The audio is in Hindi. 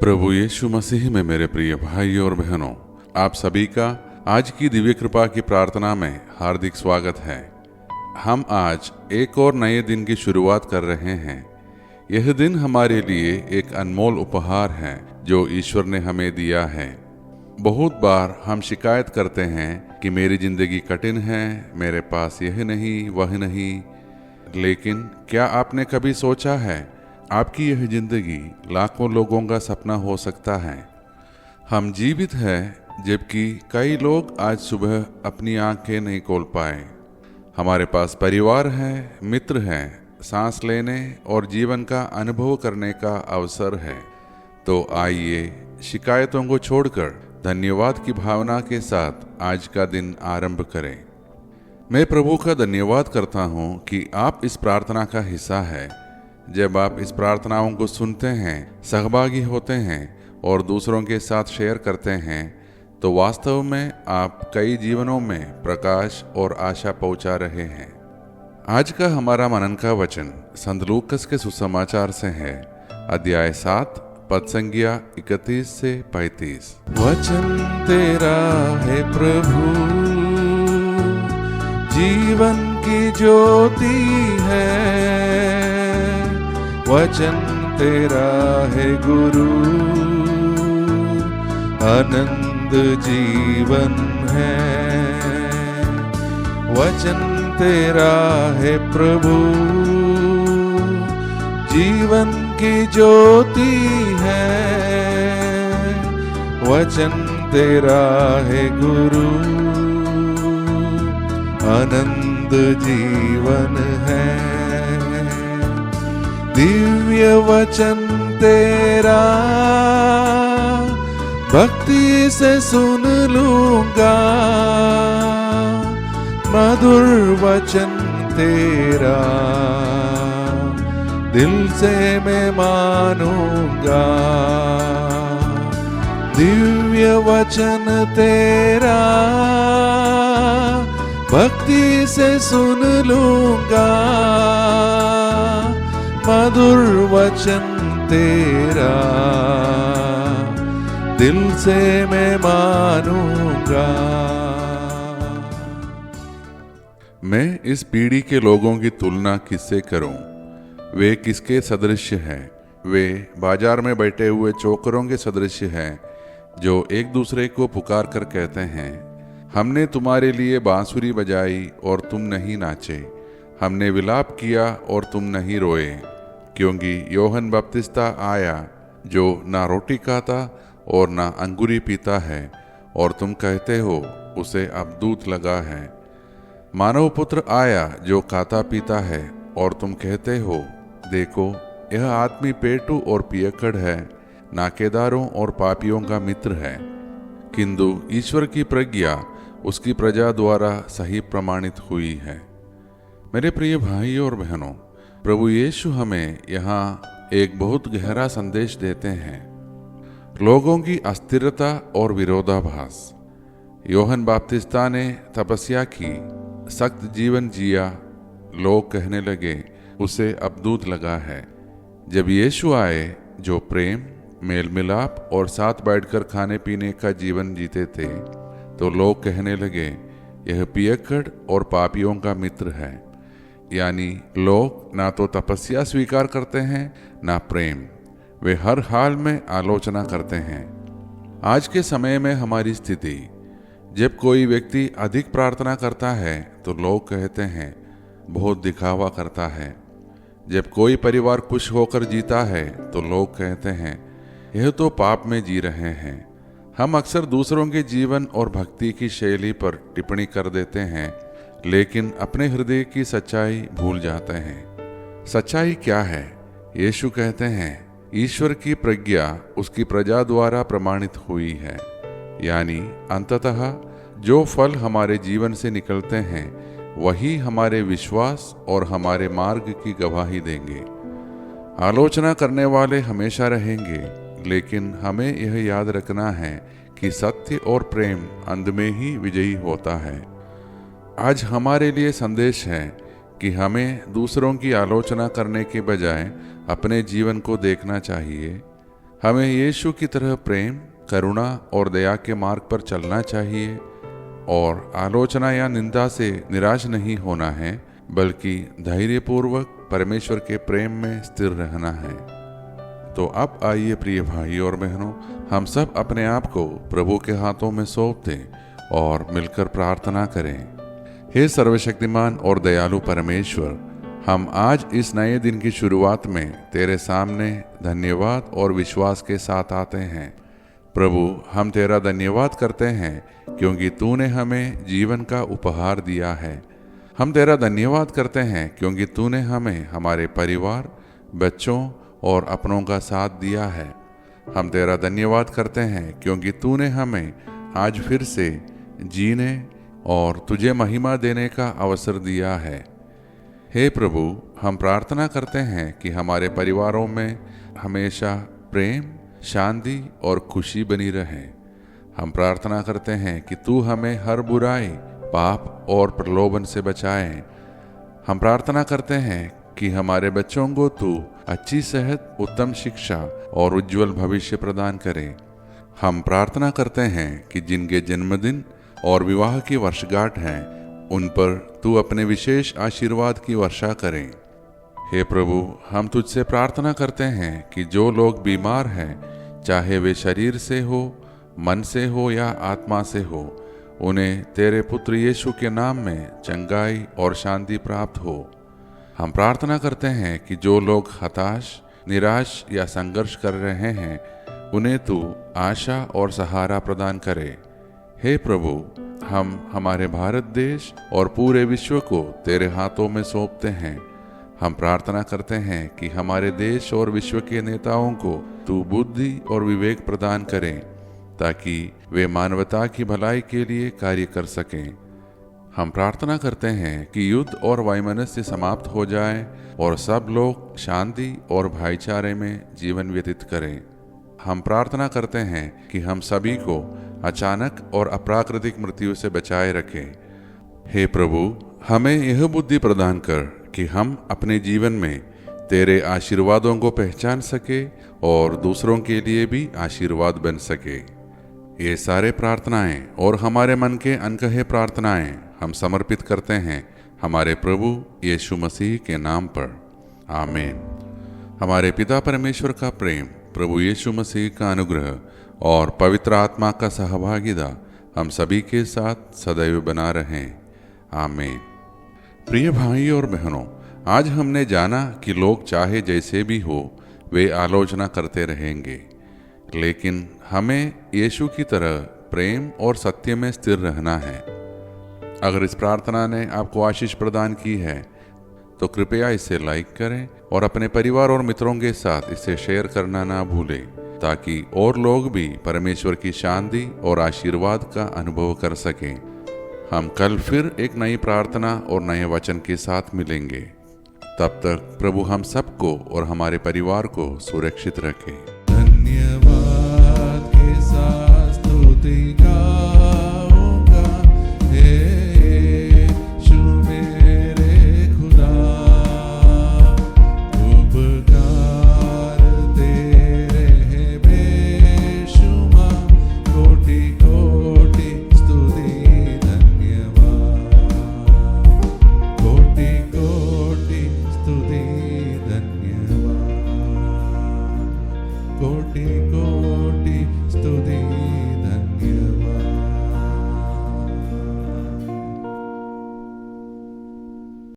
प्रभु यीशु मसीह में मेरे प्रिय भाई और बहनों, आप सभी का आज की दिव्य कृपा की प्रार्थना में हार्दिक स्वागत है। हम आज एक और नए दिन की शुरुआत कर रहे हैं। यह दिन हमारे लिए एक अनमोल उपहार है जो ईश्वर ने हमें दिया है। बहुत बार हम शिकायत करते हैं कि मेरी जिंदगी कठिन है, मेरे पास यह नहीं वह नहीं। लेकिन क्या आपने कभी सोचा है, आपकी यह जिंदगी लाखों लोगों का सपना हो सकता है। हम जीवित हैं जबकि कई लोग आज सुबह अपनी आंखें नहीं खोल पाए। हमारे पास परिवार है, मित्र हैं, सांस लेने और जीवन का अनुभव करने का अवसर है। तो आइए शिकायतों को छोड़कर धन्यवाद की भावना के साथ आज का दिन आरंभ करें। मैं प्रभु का धन्यवाद करता हूँ कि आप इस प्रार्थना का हिस्सा है। जब आप इस प्रार्थनाओं को सुनते हैं, सहभागी होते हैं और दूसरों के साथ शेयर करते हैं, तो वास्तव में आप कई जीवनों में प्रकाश और आशा पहुंचा रहे हैं। आज का हमारा मनन का वचन संत लूकस के सुसमाचार से है, अध्याय 7 पद संज्ञा 31 से 35। वचन तेरा है प्रभु, जीवन की ज्योति है। वचन तेरा है गुरु, आनंद जीवन है। वचन तेरा है प्रभु, जीवन की ज्योति है। वचन तेरा है गुरु, आनंद जीवन है। दिव्य वचन तेरा भक्ति से सुन लूंगा, मधुर वचन तेरा दिल से मैं मानूंगा। दिव्य वचन तेरा भक्ति से सुन लूंगा, मधुर वचन तेरा दिल से मैं मानूंगा। मैं इस पीढ़ी के लोगों की तुलना किससे करूं? वे किसके सदृश हैं? वे बाजार में बैठे हुए चोकरों के सदृश हैं जो एक दूसरे को पुकार कर कहते हैं, हमने तुम्हारे लिए बांसुरी बजाई और तुम नहीं नाचे, हमने विलाप किया और तुम नहीं रोए। क्योंकि यूहन्ना बपतिस्ता आया जो ना रोटी खाता और ना अंगूरी पीता है, और तुम कहते हो उसे अब दूध लगा है। मानव पुत्र आया जो खाता पीता है, और तुम कहते हो देखो यह आदमी पेटू और पियक्कड़ है, नाकेदारों और पापियों का मित्र है। किंतु ईश्वर की प्रज्ञा उसकी प्रजा द्वारा सही प्रमाणित हुई है। मेरे प्रिय भाई और बहनों, प्रभु यीशु हमें यहाँ एक बहुत गहरा संदेश देते हैं। लोगों की अस्थिरता और विरोधाभास। यूहन्ना बपतिस्ता ने तपस्या की, सख्त जीवन जिया, लोग कहने लगे उसे अब दूध लगा है। जब यीशु आए जो प्रेम, मेल मिलाप और साथ बैठकर खाने पीने का जीवन जीते थे, तो लोग कहने लगे यह पियक्कड़ और पापियों का मित्र है। यानी लोग ना तो तपस्या स्वीकार करते हैं ना प्रेम, वे हर हाल में आलोचना करते हैं। आज के समय में हमारी स्थिति, जब कोई व्यक्ति अधिक प्रार्थना करता है तो लोग कहते हैं बहुत दिखावा करता है। जब कोई परिवार खुश होकर जीता है तो लोग कहते हैं यह तो पाप में जी रहे हैं। हम अक्सर दूसरों के जीवन और भक्ति की शैली पर टिप्पणी कर देते हैं, लेकिन अपने हृदय की सच्चाई भूल जाते हैं। सच्चाई क्या है? यीशु कहते हैं ईश्वर की प्रज्ञा उसकी प्रजा द्वारा प्रमाणित हुई है। यानी अंततः जो फल हमारे जीवन से निकलते हैं वही हमारे विश्वास और हमारे मार्ग की गवाही देंगे। आलोचना करने वाले हमेशा रहेंगे, लेकिन हमें यह याद रखना है कि सत्य और प्रेम अंत में ही विजयी होता है। आज हमारे लिए संदेश है कि हमें दूसरों की आलोचना करने के बजाय अपने जीवन को देखना चाहिए। हमें यीशु की तरह प्रेम, करुणा और दया के मार्ग पर चलना चाहिए और आलोचना या निंदा से निराश नहीं होना है, बल्कि धैर्यपूर्वक परमेश्वर के प्रेम में स्थिर रहना है। तो अब आइए प्रिय भाई और बहनों, हम सब अपने आप को प्रभु के हाथों में सौंप दें और मिलकर प्रार्थना करें। हे सर्वशक्तिमान और दयालु परमेश्वर, हम आज इस नए दिन की शुरुआत में तेरे सामने धन्यवाद और विश्वास के साथ आते हैं। प्रभु, हम तेरा धन्यवाद करते हैं क्योंकि तूने हमें जीवन का उपहार दिया है। हम तेरा धन्यवाद करते हैं क्योंकि तूने हमें हमारे परिवार, बच्चों और अपनों का साथ दिया है। हम तेरा धन्यवाद करते हैं क्योंकि तूने हमें आज फिर से जीने और तुझे महिमा देने का अवसर दिया है। हे प्रभु, हम प्रार्थना करते हैं कि हमारे परिवारों में हमेशा प्रेम, शांति और खुशी बनी रहे। हम प्रार्थना करते हैं कि तू हमें हर बुराई, पाप और प्रलोभन से बचाए। हम प्रार्थना करते हैं कि हमारे बच्चों को तू अच्छी सेहत, उत्तम शिक्षा और उज्जवल भविष्य प्रदान करे। हम प्रार्थना करते हैं कि जिनके जन्मदिन और विवाह की वर्षगांठ है, उन पर तू अपने विशेष आशीर्वाद की वर्षा करे। हे प्रभु, हम तुझसे प्रार्थना करते हैं कि जो लोग बीमार हैं, चाहे वे शरीर से हो, मन से हो या आत्मा से हो, उन्हें तेरे पुत्र यीशु के नाम में चंगाई और शांति प्राप्त हो। हम प्रार्थना करते हैं कि जो लोग हताश, निराश या संघर्ष कर रहे हैं, उन्हें तू आशा और सहारा प्रदान करे। हे प्रभु, हम हमारे भारत देश और पूरे विश्व को तेरे हाथों में सौंपते हैं। हम प्रार्थना करते हैं कि हमारे देश और विश्व के नेताओं को तू बुद्धि और विवेक प्रदान करें, ताकि वे मानवता की भलाई के लिए कार्य कर सकें। हम प्रार्थना करते हैं कि युद्ध और वैमनस्य समाप्त हो जाए और सब लोग शांति और भाईचारे में जीवन व्यतीत करें। हम प्रार्थना करते हैं कि हम सभी को अचानक और अप्राकृतिक मृत्यु से बचाए रखें। हे प्रभु, हमें यह बुद्धि प्रदान कर कि हम अपने जीवन में तेरे आशीर्वादों को पहचान सके और दूसरों के लिए भी आशीर्वाद बन सके। ये सारे प्रार्थनाएं और हमारे मन के अनकहे प्रार्थनाएं हम समर्पित करते हैं हमारे प्रभु यीशु मसीह के नाम पर। आमीन। हमारे पिता परमेश्वर का प्रेम, प्रभु यीशु मसीह का अनुग्रह और पवित्र आत्मा का सहभागिता हम सभी के साथ सदैव बना रहे। आमीन। प्रिय भाई और बहनों, आज हमने जाना कि लोग चाहे जैसे भी हो, वे आलोचना करते रहेंगे, लेकिन हमें यीशु की तरह प्रेम और सत्य में स्थिर रहना है। अगर इस प्रार्थना ने आपको आशीष प्रदान की है, तो कृपया इसे लाइक करें और अपने परिवार और मित्रों के साथ इसे शेयर करना ना भूलें, ताकि और लोग भी परमेश्वर की शांति और आशीर्वाद का अनुभव कर सकें। हम कल फिर एक नई प्रार्थना और नए वचन के साथ मिलेंगे। तब तक प्रभु हम सबको और हमारे परिवार को सुरक्षित रखे। धन्यवाद के साथ स्तुति गाऊंगा, हे यीशु मेरे खुदा, उपकार तेरे हैं बेशुमार, कोटि कोटि स्तुति धन्यवाद, कोटि कोटि स्तुति धन्यवाद, कोटि कोटि स्तुति।